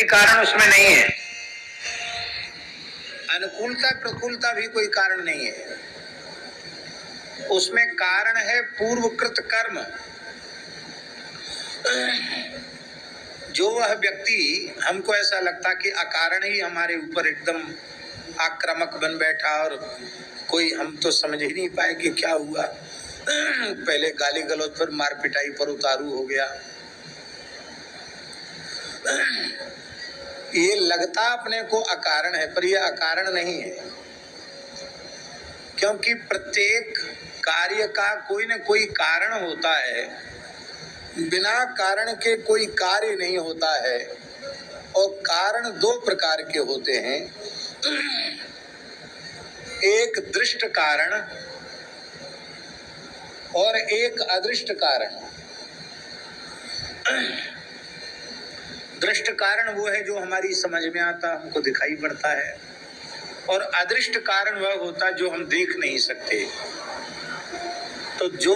प्रकृति कारण उसमें नहीं है, अनुकूलता प्रतिकूलता भी कोई कारण नहीं है, उसमें कारण है पूर्वकृत कर्म। जो वह व्यक्ति, हमको ऐसा लगता कि अकारण ही हमारे ऊपर एकदम आक्रामक बन बैठा और कोई हम तो समझ ही नहीं पाए कि क्या हुआ, पहले गाली गलौज पर मार पिटाई पर उतारू हो गया। ये लगता अपने को अकारण है, पर यह अकारण नहीं है, क्योंकि प्रत्येक कार्य का कोई न कोई कारण होता है। बिना कारण के कोई कार्य नहीं होता है, और कारण दो प्रकार के होते हैं, एक दृष्ट कारण और एक अदृष्ट कारण। दृष्ट कारण वो है जो हमारी समझ में आता, हमको दिखाई पड़ता है, और अदृष्ट कारण वह होता जो हम देख नहीं सकते। तो जो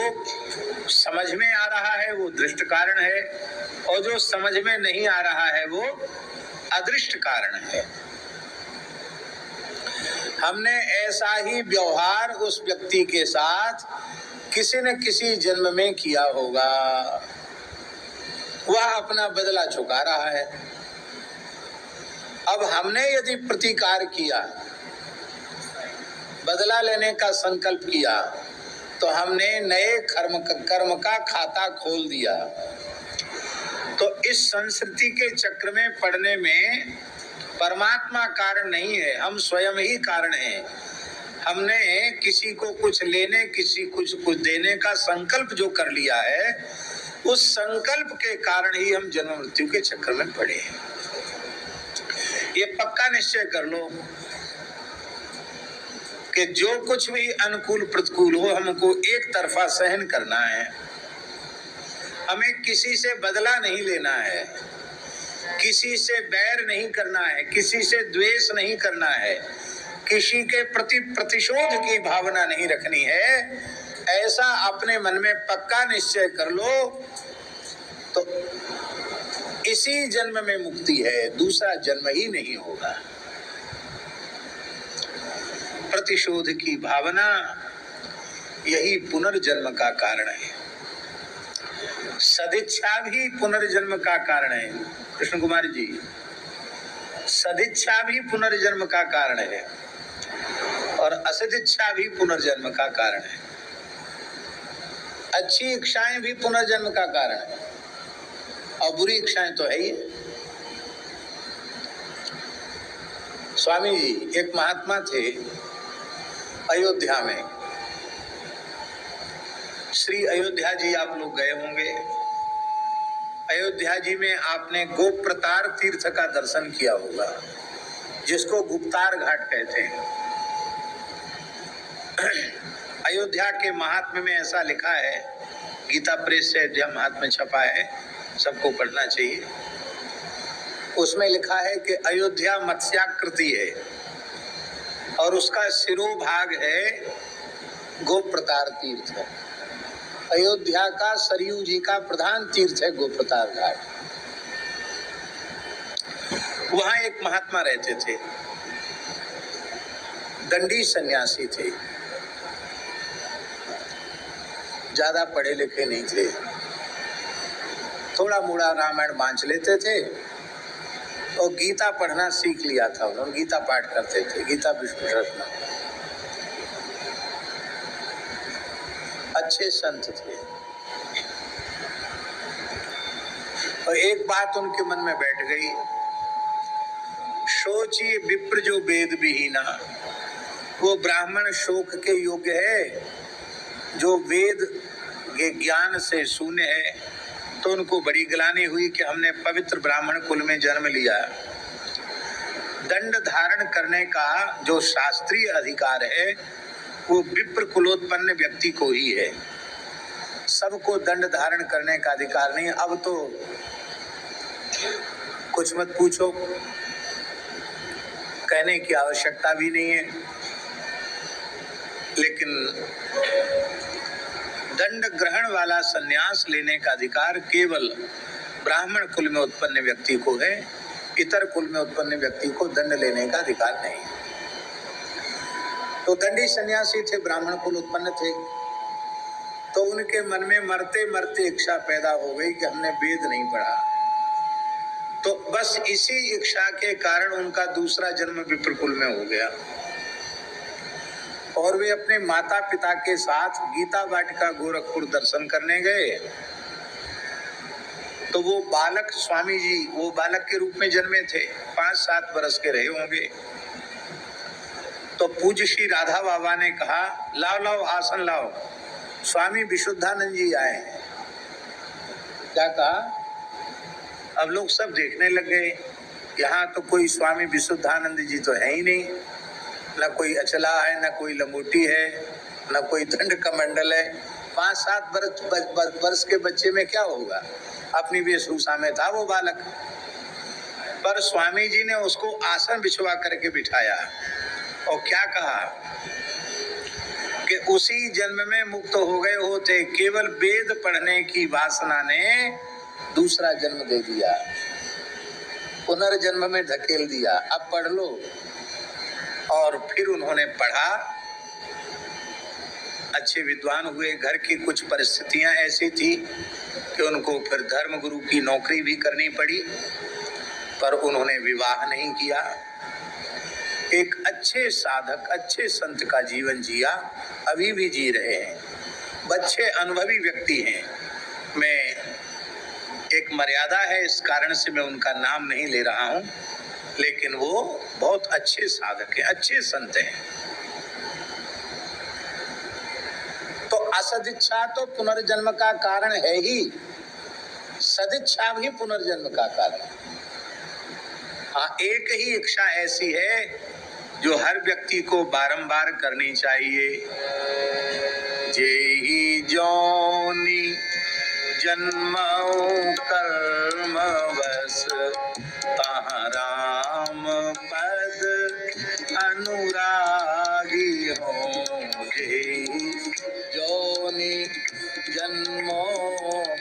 समझ में आ रहा है वो दृष्ट कारण है, और जो समझ में नहीं आ रहा है वो अदृष्ट कारण है। हमने ऐसा ही व्यवहार उस व्यक्ति के साथ किसी न किसी जन्म में किया होगा, वह अपना बदला चुका रहा है। अब हमने यदि प्रतिकार किया, बदला लेने का संकल्प किया, तो हमने नए कर्म का खाता खोल दिया। तो इस संस्कृति के चक्र में पड़ने में परमात्मा कारण नहीं है, हम स्वयं ही कारण हैं। हमने किसी को कुछ लेने, किसी कुछ देने का संकल्प जो कर लिया है, उस संकल्प के कारण ही हम जन्म मृत्यु के चक्र में पड़े हैं। ये पक्का निश्चय कर लो कि जो कुछ भी अनुकूल प्रतिकूल हो, हमको एक तरफा सहन करना है। हमें किसी से बदला नहीं लेना है, किसी से बैर नहीं करना है, किसी से द्वेष नहीं करना है, किसी के प्रति प्रतिशोध की भावना नहीं रखनी है। ऐसा अपने मन में पक्का निश्चय कर लो, तो इसी जन्म में मुक्ति है, दूसरा जन्म ही नहीं होगा। प्रतिशोध की भावना यही पुनर्जन्म का कारण है। सदिच्छा भी पुनर्जन्म का कारण है। कृष्ण कुमार जी, सदिच्छा भी पुनर्जन्म का कारण है, और असदिच्छा भी पुनर्जन्म का कारण है। अच्छी इच्छाएं भी पुनर्जन्म का कारण है, और बुरी इच्छाएं तो है ही। स्वामी जी एक महात्मा थे अयोध्या में। श्री अयोध्या जी आप लोग गए होंगे। अयोध्या जी में आपने गोप्रतार तीर्थ का दर्शन किया होगा, जिसको गुप्तार घाट कहते हैं। अयोध्या के महात्म्य में ऐसा लिखा है, गीता प्रेस से अयोध्या महात्म्य छपा है, सबको पढ़ना चाहिए। उसमें लिखा है कि अयोध्या मत्स्याकृति है, और उसका शिरोभाग है गोप्रतार तीर्थ। अयोध्या का सरयू जी का प्रधान तीर्थ है गोप्रतार घाट। वहां एक महात्मा रहते थे, दंडी सन्यासी थे, ज्यादा पढ़े लिखे नहीं थे, थोड़ा मोड़ा रामायण बांच लेते थे, और गीता पढ़ना सीख लिया था उन्होंने, गीता पाठ करते थे, गीता विष्णु रत्न। अच्छे संत थे, और एक बात उनके मन में बैठ गई, सोचिए विप्र जो वेद विहीना, वो ब्राह्मण शोक के योग्य है जो वेद के ज्ञान से शून्य है। तो उनको बड़ी ग्लानि हुई कि हमने पवित्र ब्राह्मण कुल में जन्म लिया। दंड धारण करने का जो शास्त्रीय अधिकार है वो विप्र कुलोत्पन्न व्यक्ति को ही है, सबको दंड धारण करने का अधिकार नहीं। अब तो कुछ मत पूछो, कहने की आवश्यकता भी नहीं है, लेकिन दंड ग्रहण वाला संन्यास लेने का अधिकार केवल ब्राह्मण कुल में उत्पन्न व्यक्ति को है। इतर कुल में उत्पन्न व्यक्ति को दंड लेने का अधिकार नहीं। तो दंडी सन्यासी थे, ब्राह्मण कुल उत्पन्न थे, तो उनके मन में मरते मरते इच्छा पैदा हो गई कि हमने वेद नहीं पढ़ा। तो बस इसी इच्छा के कारण उनका दूसरा जन्म विप्र कुल में हो गया और वे अपने माता पिता के साथ गीता वाटिका गोरखपुर दर्शन करने गए। तो वो बालक, स्वामी जी वो बालक के रूप में जन्मे थे, 5-7 वर्ष के रहे होंगे। तो पूज्य श्री राधा बाबा ने कहा, लाओ लाओ आसन लाओ, स्वामी विशुद्धानंद जी आए हैं। क्या कहा? अब लोग सब देखने लग गए, यहाँ तो कोई स्वामी विशुद्धानंद जी तो है ही नहीं, न कोई अचला है, न कोई लंगोटी है, न कोई दंड कमंडल है। 5-7 वर्ष के बच्चे में क्या होगा? अपनी वेशभूषा में था वो बालक। पर स्वामी जी ने उसको आसन बिछवा करके बिठाया और क्या कहा कि उसी जन्म में मुक्त हो गए होते, केवल वेद पढ़ने की वासना ने दूसरा जन्म दे दिया, पुनर्जन्म में धकेल दिया, अब पढ़ लो। और फिर उन्होंने पढ़ा, अच्छे विद्वान हुए। घर की कुछ परिस्थितियां ऐसी थी कि उनको फिर धर्म गुरु की नौकरी भी करनी पड़ी, पर उन्होंने विवाह नहीं किया। एक अच्छे साधक, अच्छे संत का जीवन जिया, अभी भी जी रहे हैं, बच्चे अनुभवी व्यक्ति हैं। मैं एक मर्यादा है, इस कारण से मैं उनका नाम नहीं ले रहा हूं, लेकिन वो बहुत अच्छे साधक हैं, अच्छे संत हैं। तो असदिच्छा तो पुनर्जन्म का कारण है ही, सदिच्छा भी पुनर्जन्म का कारण है। हाँ, एक ही इच्छा ऐसी है जो हर व्यक्ति को बारंबार करनी चाहिए। जेहि जोनि जन्मौ कर्म बस, तहाँ राम पद अनुरागी हो। जेहि जोनि जन्मो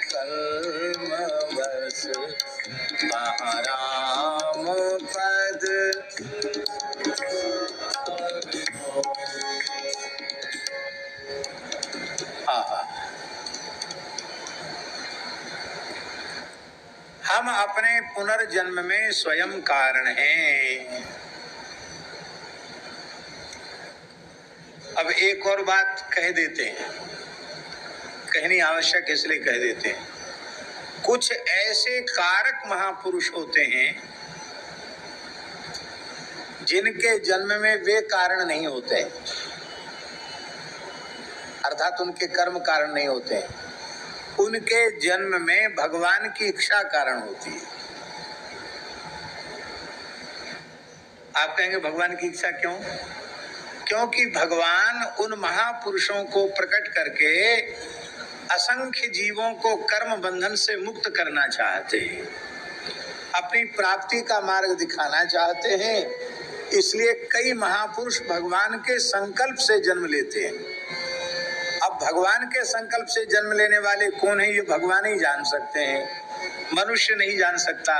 कर्म बस, तहाँ राम पद। हम अपने पुनर्जन्म में स्वयं कारण हैं। अब एक और बात कह देते हैं, कहनी आवश्यक इसलिए कह देते हैं। कुछ ऐसे कारक महापुरुष होते हैं जिनके जन्म में वे कारण नहीं होते, अर्थात उनके कर्म कारण नहीं होते हैं, उनके जन्म में भगवान की इच्छा कारण होती है। आप कहेंगे भगवान की इच्छा क्यों? क्योंकि भगवान उन महापुरुषों को प्रकट करके असंख्य जीवों को कर्म बंधन से मुक्त करना चाहते हैं, अपनी प्राप्ति का मार्ग दिखाना चाहते हैं। इसलिए कई महापुरुष भगवान के संकल्प से जन्म लेते हैं। अब भगवान के संकल्प से जन्म लेने वाले कौन है, ये भगवान ही जान सकते हैं, मनुष्य नहीं जान सकता।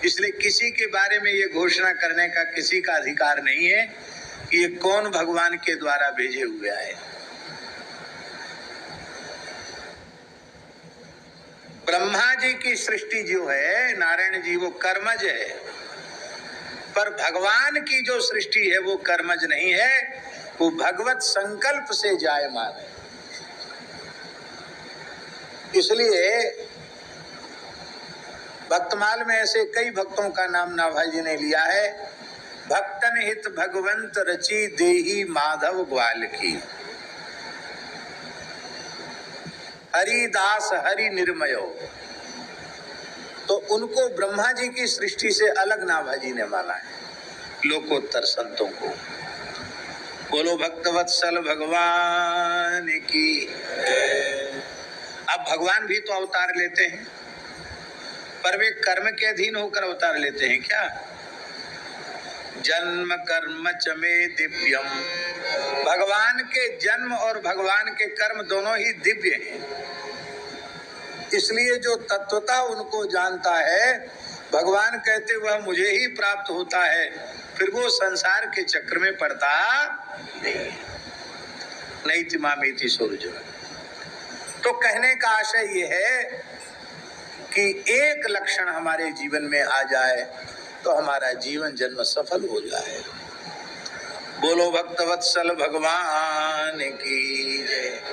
इसलिए किसी के बारे में ये घोषणा करने का किसी का अधिकार नहीं है कि ये कौन भगवान के द्वारा भेजे हुए आए। ब्रह्मा जी की सृष्टि जो है, नारायण जी, वो कर्मज है, पर भगवान की जो सृष्टि है वो कर्मज नहीं है, वो भगवत संकल्प से जायमान है। इसलिए भक्तमाल में ऐसे कई भक्तों का नाम नाभाई जी ने लिया है। भक्तन हित भगवंत रची देही माधव ग्वाल की, हरिदास हरि निर्मयो। तो उनको ब्रह्मा जी की सृष्टि से अलग नाभाजी ने माना है, लोकोत्तर संतों को। बोलो भक्तवत्सल भगवान की। अब भगवान भी तो अवतार लेते हैं, पर वे कर्म के अधीन होकर अवतार लेते हैं क्या? जन्म कर्म च मे दिव्यम, भगवान के जन्म और भगवान के कर्म दोनों ही दिव्य हैं। इसलिए जो तत्वता उनको जानता है भगवान कहते वह मुझे ही प्राप्त होता है, फिर वो संसार के चक्र में पड़ता नहीं। नैति मामेति सूर्य। तो कहने का आशय ये है कि एक लक्षण हमारे जीवन में आ जाए तो हमारा जीवन जन्म सफल हो जाए। बोलो भक्तवत्सल भगवान की जय।